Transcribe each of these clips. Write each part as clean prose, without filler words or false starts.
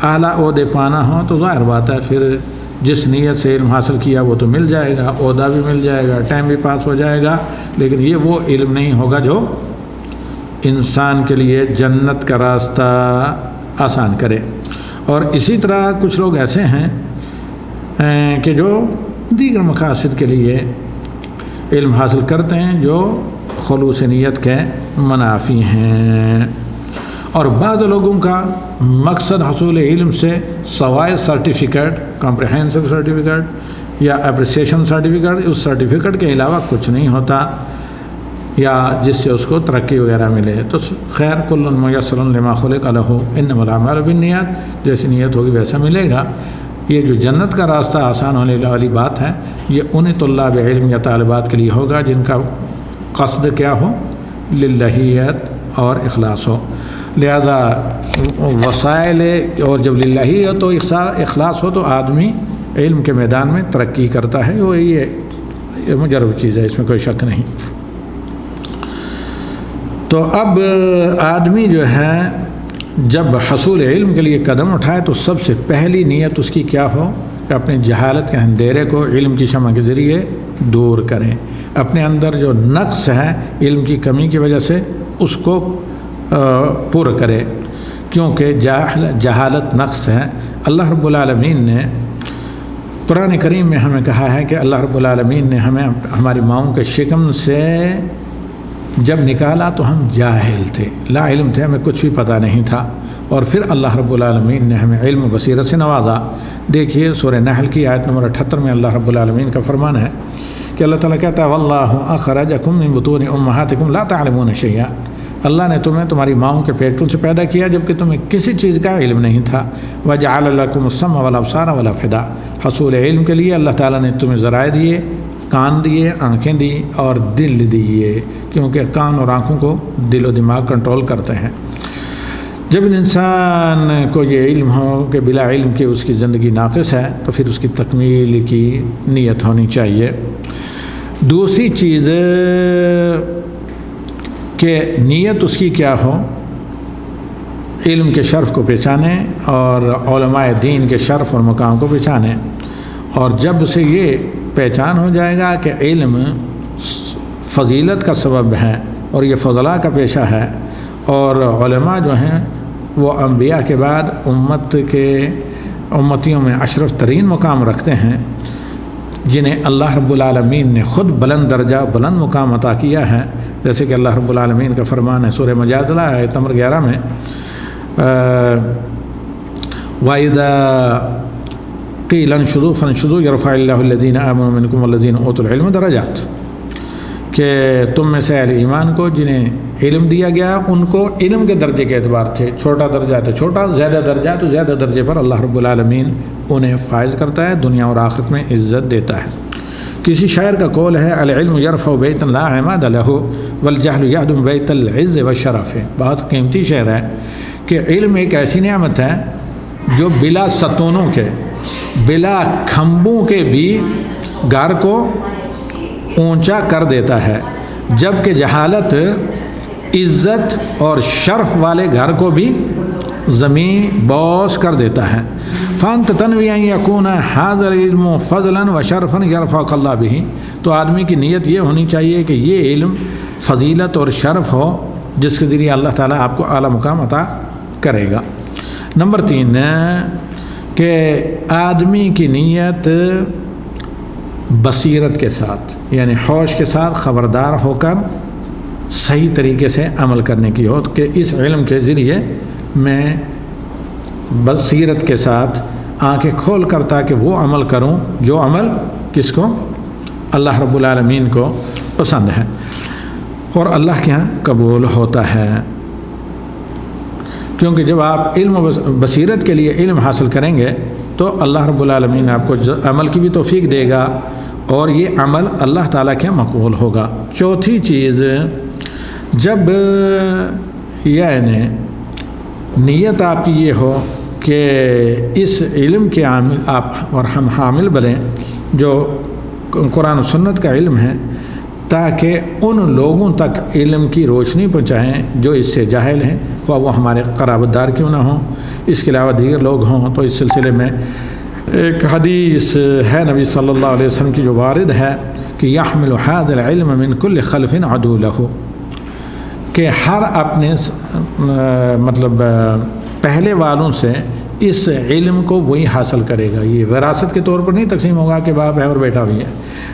اعلیٰ عہدے پانا ہو تو ظاہر بات ہے پھر جس نیت سے علم حاصل کیا وہ تو مل جائے گا، عہدہ بھی مل جائے گا، ٹائم بھی پاس ہو جائے گا، لیکن یہ وہ علم نہیں ہوگا جو انسان کے لیے جنت کا راستہ آسان کرے۔ اور اسی طرح کچھ لوگ ایسے ہیں کہ جو دیگر مقاصد کے لیے علم حاصل کرتے ہیں جو خلوص نیت کے منافی ہیں، اور بعض لوگوں کا مقصد حصول علم سے سوائے سرٹیفکیٹ، کمپریہنسو سرٹیفکیٹ یا اپریسیشن سرٹیفکیٹ، اس سرٹیفکیٹ کے علاوہ کچھ نہیں ہوتا یا جس سے اس کو ترقی وغیرہ ملے۔ تو خیر کل میسر لما خلق لہ انما الاعمال بالنیات، جیسی نیت ہوگی ویسا ملے گا۔ یہ جو جنت کا راستہ آسان ہونے والی بات ہے یہ ان طلاب علم یا طالبات کے لیے ہوگا جن کا قصد کیا ہو، للہیت اور اخلاص ہو۔ لہذا وسائل، اور جب للہیت تو اخلاص ہو تو آدمی علم کے میدان میں ترقی کرتا ہے، وہ یہ مجرب چیز ہے، اس میں کوئی شک نہیں۔ تو اب آدمی جو ہے جب حصول علم کے لیے قدم اٹھائے تو سب سے پہلی نیت اس کی کیا ہو کہ اپنے جہالت کے اندھیرے کو علم کی شمع کے ذریعے دور کریں، اپنے اندر جو نقص ہے علم کی کمی کی وجہ سے اس کو پورا کرے، کیونکہ جہالت نقص ہے۔ اللہ رب العالمین نے قرآن کریم میں ہمیں کہا ہے کہ اللہ رب العالمین نے ہمیں ہماری ماؤں کے شکم سے جب نکالا تو ہم جاہل تھے، لا علم تھے، ہمیں کچھ بھی پتہ نہیں تھا، اور پھر اللہ رب العالمین نے ہمیں علم و بصیرت سے نوازا۔ دیکھیے سورہ نحل کی آیت نمبر 78 میں اللہ رب العالمین کا فرمان ہے کہ اللہ تعالیٰ کہتا ہے واللہ اخرجکم من بطون امہاتکم لا تعلمون شیئا، اللہ نے تمہیں تمہاری ماؤں کے پیٹوں سے پیدا کیا جبکہ تمہیں کسی چیز کا علم نہیں تھا۔ وجعل لکم السمع والابصار والافئدہ، حصول علم کے لیے اللہ تعالیٰ نے تمہیں ذرائع دیے، کان دیے، آنکھیں دی اور دل دیے، کیونکہ کان اور آنکھوں کو دل و دماغ کنٹرول کرتے ہیں۔ جب انسان کو یہ علم ہو کہ بلا علم کی اس کی زندگی ناقص ہے تو پھر اس کی تکمیل کی نیت ہونی چاہیے۔ دوسری چیز کہ نیت اس کی کیا ہو، علم کے شرف کو پہچانے اور علماء دین کے شرف اور مقام کو پہچانے، اور جب اسے یہ پہچان ہو جائے گا کہ علم فضیلت کا سبب ہے اور یہ فضلاء کا پیشہ ہے، اور علماء جو ہیں وہ انبیاء کے بعد امتیوں میں اشرف ترین مقام رکھتے ہیں، جنہیں اللہ رب العالمین نے خود بلند درجہ بلند مقام عطا کیا ہے، جیسے کہ اللہ رب العالمین کا فرمان ہے سورہ مجادلہ آیت نمبر 11 میں وَإِذَا قِيلَ انشُزُوا فَانشُزُوا يَرْفَعِ اللَّهُ الَّذِينَ آمَنُوا مِنكُمْ وَالَّذِينَ أُوتُوا الْعِلْمَ دَرَجَاتٍ، کہ تم میں سے اہل ایمان کو جنہیں علم دیا گیا ان کو علم کے درجے کے اعتبار سے چھوٹا درجہ تو چھوٹا، زیادہ درجہ تو زیادہ درجے پر اللہ رب العالمین انہیں فائز کرتا ہے، دنیا اور آخرت میں عزت دیتا ہے۔ کسی شاعر کا قول ہے العلم یرفع بیتا لا عماد لہ والجہل یہدم بیت العز والشرف، بہت قیمتی شعر ہے کہ علم ایک ایسی نعمت ہے جو بلا ستونوں کے بلا کھمبوں کے بھی گھر کو اونچا کر دیتا ہے، جبکہ جہالت عزت اور شرف والے گھر کو بھی زمین بوس کر دیتا ہے۔ فانت تنوی ان یکون ھذا العلم فضلا و شرفا یرفعک اللہ بہ، تو آدمی کی نیت یہ ہونی چاہیے کہ یہ علم فضیلت اور شرف ہو جس کے ذریعے اللہ تعالیٰ آپ کو اعلیٰ مقام عطا کرے گا۔ نمبر 3 کہ آدمی کی نیت بصیرت کے ساتھ یعنی ہوش کے ساتھ خبردار ہو کر صحیح طریقے سے عمل کرنے کی ہو، کہ اس علم کے ذریعے میں بصیرت کے ساتھ آنکھیں کھول کر تاکہ وہ عمل کروں جو عمل کس کو، اللہ رب العالمین کو پسند ہے اور اللہ کے یہاں قبول ہوتا ہے۔ کیونکہ جب آپ علم و بصیرت کے لیے علم حاصل کریں گے تو اللہ رب العالمین آپ کو عمل کی بھی توفیق دے گا اور یہ عمل اللہ تعالیٰ کے مقبول ہوگا۔ چوتھی چیز، جب یعنی نیت آپ کی یہ ہو کہ اس علم کے عامل آپ اور ہم حامل بنیں جو قرآن و سنت کا علم ہے، تاکہ ان لوگوں تک علم کی روشنی پہنچائیں جو اس سے جاہل ہیں، خواہ وہ ہمارے قرابت دار کیوں نہ ہوں اس کے علاوہ دیگر لوگ ہوں. تو اس سلسلے میں ایک حدیث ہے نبی صلی اللہ علیہ وسلم کی جو وارد ہے کہ یحمل هذا العلم من كل خلف عدوله، کہ ہر اپنے مطلب پہلے والوں سے اس علم کو وہی حاصل کرے گا. یہ وراثت کے طور پر نہیں تقسیم ہوگا کہ باپ ہے اور بیٹا ہوئی ہے،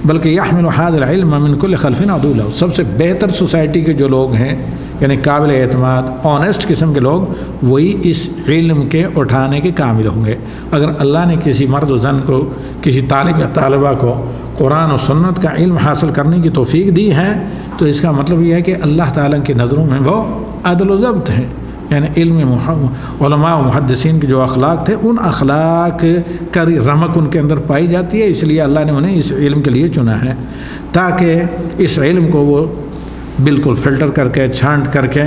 بلکہ یحمل هذا العلم من كل خلف عدوله، سب سے بہتر سوسائٹی کے جو لوگ ہیں یعنی قابل اعتماد آنیسٹ قسم کے لوگ وہی اس علم کے اٹھانے کے کامل ہوں گے. اگر اللہ نے کسی مرد و زن کو، کسی طالب یا طالبہ کو قرآن و سنت کا علم حاصل کرنے کی توفیق دی ہے تو اس کا مطلب یہ ہے کہ اللہ تعالیٰ کی نظروں میں وہ عدل و ضبط ہے. یعنی علم علماء و محدثین کے جو اخلاق تھے ان اخلاق کا رمق ان کے اندر پائی جاتی ہے، اس لیے اللہ نے انہیں اس علم کے لیے چنا ہے تاکہ اس علم کو وہ بالکل فلٹر کر کے چھانٹ کر کے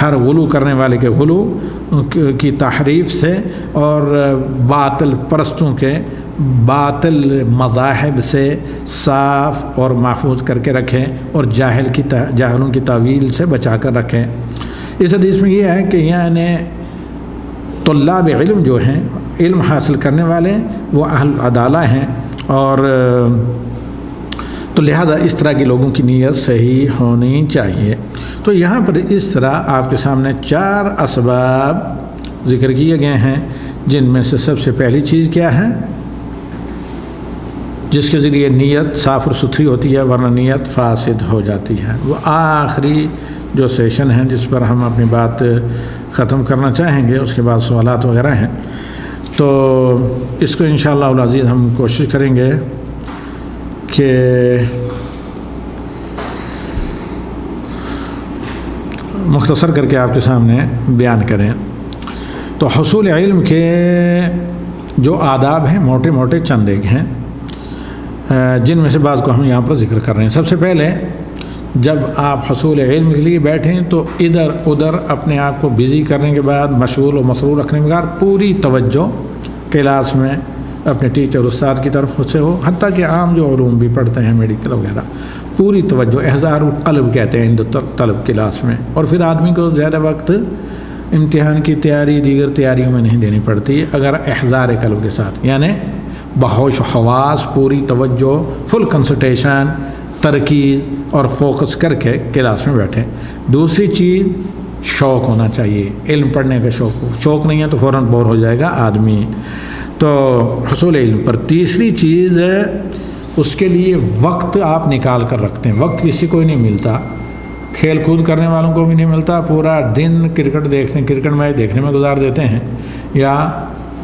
ہر غلو کرنے والے کے غلو کی تحریف سے اور باطل پرستوں کے باطل مذاہب سے صاف اور محفوظ کر کے رکھیں اور جاہلوں کی تعویل سے بچا کر رکھیں. اس حدیث میں یہ ہے کہ یعنی طلاب علم جو ہیں، علم حاصل کرنے والے وہ اہل عدالہ ہیں، اور تو لہذا اس طرح کے لوگوں کی نیت صحیح ہونی چاہیے. تو یہاں پر اس طرح آپ کے سامنے 4 اسباب ذکر کیے گئے ہیں، جن میں سے سب سے پہلی چیز کیا ہے، جس کے ذریعے نیت صاف اور ستھری ہوتی ہے ورنہ نیت فاسد ہو جاتی ہے. وہ آخری جو سیشن ہیں جس پر ہم اپنی بات ختم کرنا چاہیں گے، اس کے بعد سوالات وغیرہ ہیں، تو اس کو انشاءاللہ العزیز ہم کوشش کریں گے کہ مختصر کر کے آپ کے سامنے بیان کریں. تو حصول علم کے جو آداب ہیں موٹے موٹے چند ایک ہیں، جن میں سے بعض کو ہم یہاں پر ذکر کر رہے ہیں. سب سے پہلے جب آپ حصول علم کے لیے بیٹھیں تو ادھر ادھر اپنے آپ کو بزی کرنے کے بعد مشغول و مسرور رکھنے کے بعد پوری توجہ کلاس میں اپنے ٹیچر استاد کی طرف سے ہو، حتیٰ کہ عام جو علوم بھی پڑھتے ہیں میڈیکل وغیرہ، پوری توجہ احضار القلب کہتے ہیں طلب کلاس میں. اور پھر آدمی کو زیادہ وقت امتحان کی تیاری دیگر تیاریوں میں نہیں دینی پڑتی اگر احضار قلب کے ساتھ، یعنی بہوش حواس پوری توجہ فل کنسنٹریشن ترکیز اور فوکس کر کے کلاس میں بیٹھیں. دوسری چیز شوق ہونا چاہیے، علم پڑھنے کا شوق نہیں ہے تو فوراً بور ہو جائے گا آدمی. تو حصول علم پر تیسری چیز ہے اس کے لیے وقت آپ نکال کر رکھتے ہیں. وقت کسی کو ہی نہیں ملتا، کھیل کود کرنے والوں کو بھی نہیں ملتا، پورا دن کرکٹ میچ دیکھنے میں گزار دیتے ہیں یا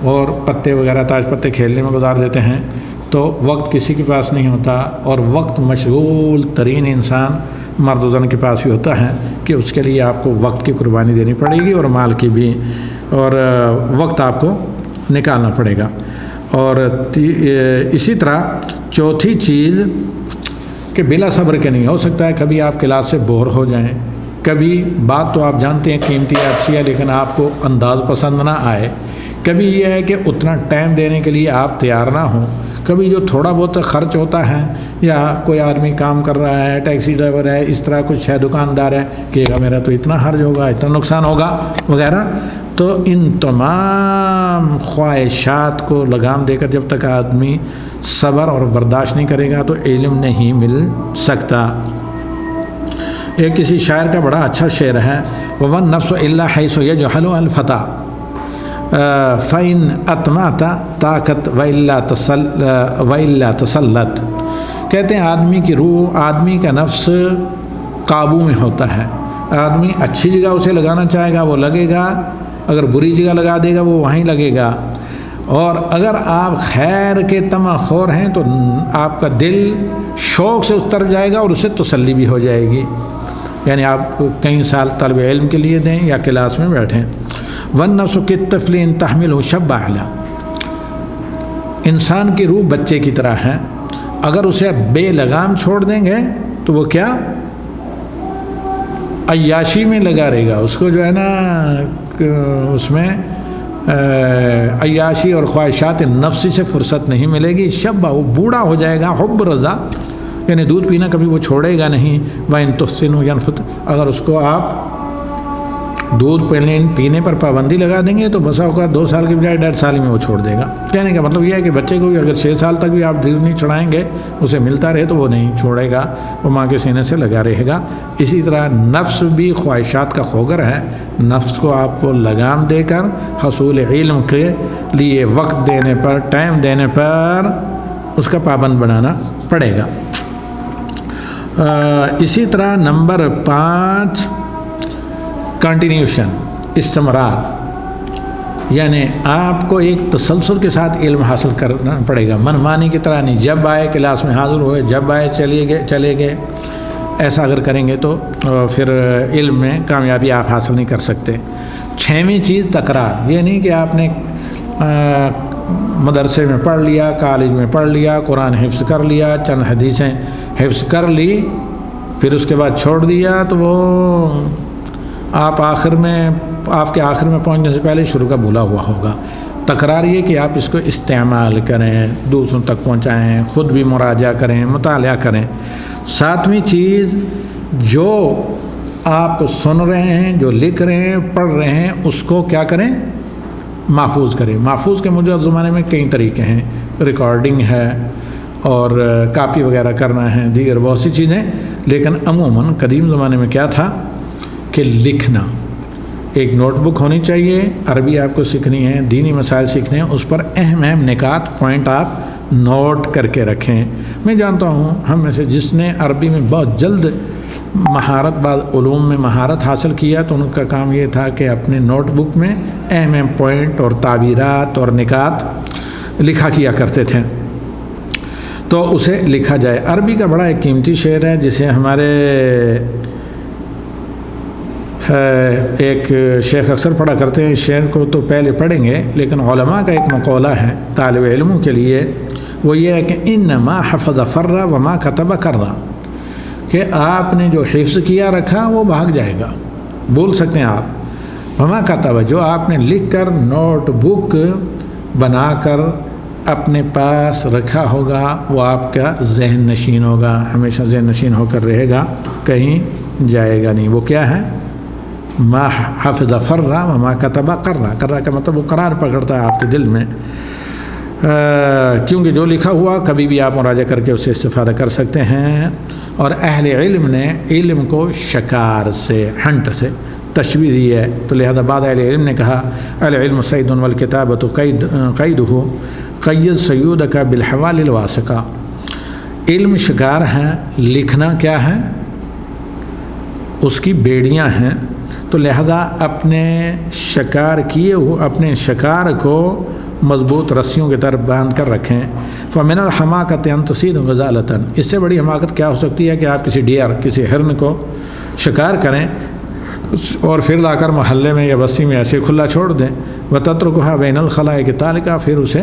اور پتے وغیرہ تاش پتے کھیلنے میں گزار دیتے ہیں، تو وقت کسی کے پاس نہیں ہوتا. اور وقت مشغول ترین انسان مرد و زن کے پاس بھی ہوتا ہے کہ اس کے لیے آپ کو وقت کی قربانی دینی پڑے گی اور مال کی بھی، اور وقت آپ کو نکالنا پڑے گا. اور اسی طرح چوتھی چیز کہ بلا صبر کے نہیں ہو سکتا ہے کبھی آپ کلاس سے بور ہو جائیں، کبھی بات تو آپ جانتے ہیں قیمتی ہے اچھی ہے لیکن آپ کو انداز پسند نہ آئے، کبھی یہ ہے کہ اتنا ٹائم دینے کے لیے آپ تیار نہ ہوں، کبھی جو تھوڑا بہت خرچ ہوتا ہے یا کوئی آدمی کام کر رہا ہے ٹیکسی ڈرائیور ہے اس طرح کچھ ہے دکاندار ہے کہ میرا تو اتنا حرج ہوگا اتنا نقصان ہوگا وغیرہ، تو ان تمام خواہشات کو لگام دے کر جب تک آدمی صبر اور برداشت نہیں کرے گا تو علم نہیں مل سکتا. ایک کسی شاعر کا بڑا اچھا شعر ہے، وَالنَّفْسُ إِلَّا حَيْثُ يَجْهَلُ الْفَتَى فَإِنْ أَطْمَعْتَ طَاقَتْ وَإِلَّا تَسَلَّتْ. کہتے ہیں آدمی کی روح، آدمی کا نفس قابو میں ہوتا ہے. آدمی اچھی جگہ اسے لگانا چاہے گا وہ لگے گا، اگر بری جگہ لگا دے گا وہ وہیں لگے گا. اور اگر آپ خیر کے طمع خور ہیں تو آپ کا دل شوق سے اتر جائے گا اور اسے تسلی بھی ہو جائے گی. یعنی آپ کئی سال طالب علم کے لیے دیں یا کلاس میں بیٹھیں. وَالنَّفْسُ كَالطِّفْلِ إِن تَحْمِلْهُ شَبَّ عَلَىٰ. انسان کی روح بچے کی طرح ہے، اگر اسے بے لگام چھوڑ دیں گے تو وہ کیا عیاشی میں لگا رہے گا، اس کو جو ہے نا اس میں عیاشی اور خواہشات نفسی سے فرصت نہیں ملے گی. شب وہ بوڑھا ہو جائے گا، حب رضا یعنی دودھ پینا کبھی وہ چھوڑے گا نہیں. وَإِن تُحْسِنُوا يَنْفُتْ. اگر اس کو آپ دودھ پینے پر پابندی لگا دیں گے تو بسا اوقات 2 سال کے بجائے 1.5 سال میں وہ چھوڑ دے گا۔ کہنے کا مطلب یہ ہے کہ بچے کو بھی اگر 6 سال تک بھی آپ دودھ نہیں چڑھائیں گے، اسے ملتا رہے تو وہ نہیں چھوڑے گا، وہ ماں کے سینے سے لگا رہے گا۔ اسی طرح نفس بھی خواہشات کا خوگر ہے، نفس کو آپ کو لگام دے کر حصول علم کے لیے وقت دینے پر، ٹائم دینے پر اس کا پابند بنانا پڑے گا۔ اسی طرح نمبر 5 کنٹینیوشن، استمرار، یعنی آپ کو ایک تسلسل کے ساتھ علم حاصل کرنا پڑے گا، منمانی کی طرح نہیں، جب آئے کلاس میں حاضر ہوئے، جب آئے چلے گئے۔ ایسا اگر کریں گے تو پھر علم میں کامیابی آپ حاصل نہیں کر سکتے۔ 6ویں چیز تکرار، یہ نہیں کہ آپ نے مدرسے میں پڑھ لیا، کالج میں پڑھ لیا، قرآن حفظ کر لیا، چند حدیثیں حفظ کر لی، پھر اس کے بعد چھوڑ دیا، تو وہ آپ کے آخر میں پہنچنے سے پہلے شروع کا بھولا ہوا ہوگا۔ تکرار یہ کہ آپ اس کو استعمال کریں، دوسروں تک پہنچائیں، خود بھی مراجعہ کریں، مطالعہ کریں۔ 7ویں چیز، جو آپ سن رہے ہیں، جو لکھ رہے ہیں، پڑھ رہے ہیں، اس کو کیا کریں؟ محفوظ کریں۔ محفوظ کے موجودہ زمانے میں کئی طریقے ہیں، ریکارڈنگ ہے اور کاپی وغیرہ کرنا ہے، دیگر بہت سی چیزیں، لیکن عموماً قدیم زمانے میں کیا تھا کہ لکھنا۔ ایک نوٹ بک ہونی چاہیے، عربی آپ کو سیکھنی ہے، دینی مسائل سیکھنے ہیں، اس پر اہم نکات، پوائنٹ آپ نوٹ کر کے رکھیں۔ میں جانتا ہوں ہم میں سے جس نے عربی میں بہت جلد مہارت، بعض علوم میں مہارت حاصل کیا، تو ان کا کام یہ تھا کہ اپنے نوٹ بک میں اہم پوائنٹ اور تعبیرات اور نکات لکھا کیا کرتے تھے، تو اسے لکھا جائے۔ عربی کا بڑا ایک قیمتی شعر ہے جسے ہمارے ایک شیخ اکثر پڑھا کرتے ہیں، اس شعر کو تو پہلے پڑھیں گے، لیکن علماء کا ایک مقولہ ہے طالب علموں کے لیے، وہ یہ ہے کہ انما حفظ فر وما کتب کر، کہ آپ نے جو حفظ کیا رکھا وہ بھاگ جائے گا، بول سکتے ہیں آپ۔ وما کتب، جو آپ نے لکھ کر نوٹ بک بنا کر اپنے پاس رکھا ہوگا، وہ آپ کا ذہن نشین ہوگا، ہمیشہ ذہن نشین ہو کر رہے گا، کہیں جائے گا نہیں۔ وہ کیا ہے؟ ما حفظ فر وما کتب قرہ کا مطلب وہ قرار پکڑتا ہے آپ کے دل میں، کیونکہ جو لکھا ہوا کبھی بھی آپ مراجعہ کر کے اسے استفادہ کر سکتے ہیں۔ اور اہل علم نے علم کو شکار سے، ہنٹ سے تشبیہ دی ہے، تو لہذا بعد اہل علم نے کہا العلم صید والکتابۃ قیدہ قید سیودک بالحوال الواسقہ، علم شکار ہے، لکھنا کیا ہے؟ اس کی بیڑیاں ہیں، تو لہذا اپنے شکار کیے ہوئے اپنے شکار کو مضبوط رسیوں کی طرف باندھ کر رکھیں۔ فمن الحماقۃ ان تصید غزالۃ، اس سے بڑی حماقت کیا ہو سکتی ہے کہ آپ کسی ڈیئر، کسی ہرن کو شکار کریں اور پھر لا کر محلے میں یا بستی میں ایسے کھلا چھوڑ دیں، وتترکھا بین الخلائق تالکا، پھر اسے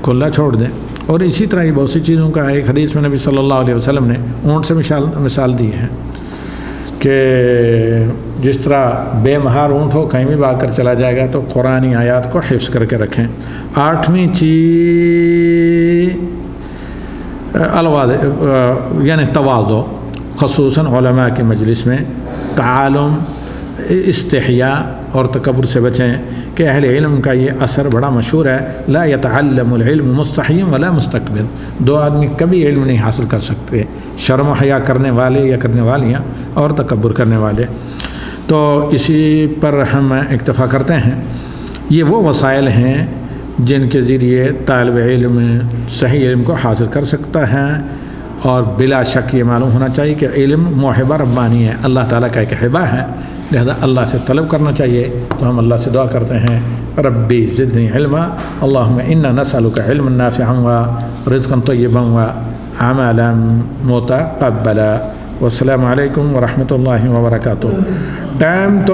کھلا چھوڑ دیں۔ اور اسی طرح یہ بہت سی چیزوں کا ایک حدیث میں نبی صلی اللہ علیہ وسلم نے اونٹ سے مثال دی ہے کہ جس طرح بے مہار اونٹ ہو، کہیں بھی بھاگ کر چلا جائے گا، تو قرآنی آیات کو حفظ کر کے رکھیں۔ 8ویں چیز یعنی تواضع، خصوصاً علماء کی مجلس میں تعالم، استحیاء اور تکبر سے بچیں، کہ اہل علم کا یہ اثر بڑا مشہور ہے، لا يتعلم العلم مستحی ولا مستكبر، 2 آدمی کبھی علم نہیں حاصل کر سکتے، شرم و حیا کرنے والے یا کرنے والیاں اور تکبر کرنے والے۔ تو اسی پر ہم اکتفا کرتے ہیں۔ یہ وہ وسائل ہیں جن کے ذریعے طالب علم صحیح علم کو حاصل کر سکتا ہے، اور بلا شک یہ معلوم ہونا چاہیے کہ علم موہبہ ربانی ہے، اللہ تعالیٰ کا ایک ہبہ ہے، لہذا اللہ سے طلب کرنا چاہیے۔ تو ہم اللہ سے دعا کرتے ہیں ربی زدنی علما، اللہم انا نسألک علما نافعا ورزقا طیبا وعملا متقبلا۔ والسلام علیکم ورحمۃ اللہ وبرکاتہ۔ ٹائم تو